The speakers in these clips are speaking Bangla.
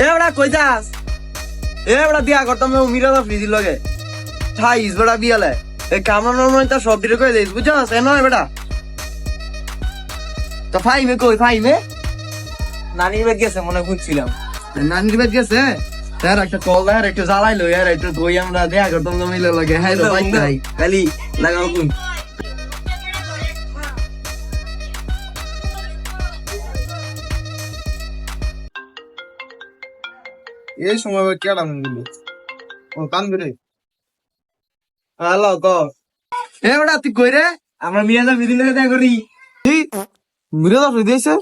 এবড়া কই যাস? এবড়া বিয়া করতাম মিরা দা ফ্রিজের লগে থাইস বড়া বিয়ালে এই কামরানোর মধ্যে তার সব ডিরে কই দেইস বুঝছস? এ নয় বেটা তো ফাইমে কই ফাইমে নানির বাড়ি গেছে মনে খুঁজছিলাম। নানির বাড়ি গেছে। তার একটা কল দেয় একটু জ্বালাইলো আর একটু কই আমরা দেখা করতাম মিলে লাগে। হ্যাঁ তো ভাই তাই খালি লাগাও কোন এই সময় কেডা মঙ্গল ও কান ধরে হ্যালো ক এ বেটা তুই কই রে? আমরা মিয়াদা বিদিন দেখা করি। এই মিরে দা দিয়েছে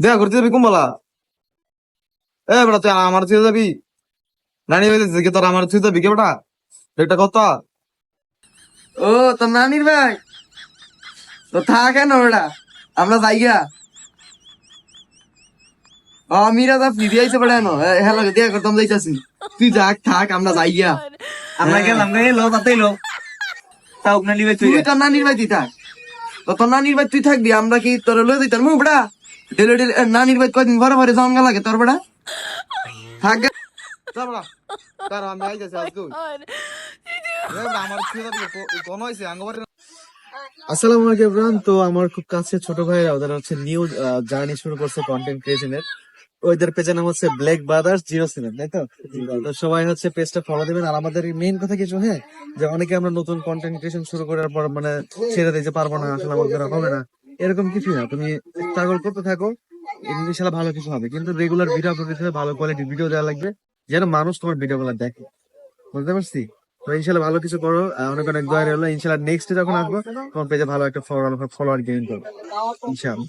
দেখা করতে যাবি কুম্বলা। এ বেটা তুই আমার তুই যাবি নানি ভাই তোর আমার তুই যাবি কে বেটা একটা কথা। ও তোর নানির ভাই তো থাক কেন বেটা আমরা যাইগা। মিরা দা ফ্রি আইছে বেটা এনো হ্যালো দেখা করতাম যাইতাছি তুই যাক থাক আমরা যাইগা। আমরা গেলাম রে লো তাতেই লো তাও নানি ভাই তুই তুই তোর নানির ভাই তুই থাক তো তোর নানির ভাই তুই থাকবি আমরা কি তোর লয়ে দিতাম মু বেটা ডেলে ডেলে নানির ভাই কয়দিন ভরে ভরে জঙ্গা লাগে তোর বেটা থাক গে। যা বেটা তার আমি আইতাছি আজকে এ বেটা আমার তুই যাবি কোন হইছে আঙ্গবারে। আসসালামু আলাইকুম এভরিওয়ান। তো আমার খুব কাছে ছোট ভাইরা ওদের হচ্ছে নিউ জার্নি শুরু করছে কন্টেন্ট ক্রিয়েশনের। ওদের পেজের নাম হচ্ছে ব্ল্যাক ব্রাদার্স 07, তাই তো? তো সবাই হচ্ছে পেজটা ফলো দিবেন। আর আমাদের মেইন কথা কিছু হ্যাঁ যে অনেকে আমরা নতুন কন্টেন্ট ক্রিয়েশন শুরু করার পর মানে ছেড়ে দিতে পারবো না, আসলে আমার দ্বারা হবে না, এরকম কিছু না। তুমি স্ট্রাগল করতে থাকো, ইনশাআল্লাহ ভালো কিছু হবে। কিন্তু রেগুলার ভিডিও আপলোড দিতে হবে, ভালো কোয়ালিটির ভিডিও দেওয়া লাগবে যেন মানুষ তোমার ভিডিও গুলো দেখে, বুঝতে পারছি? তো ইনশাল্লাহ ভালো কিছু করো, অনেক অনেক দোয়া রইলো। ইনশাল্লাহ নেক্সট যখন আসবো তোমার পেজে ভালো একটা ফলোয়ার গেইন করবো ইনশাআল্লাহ।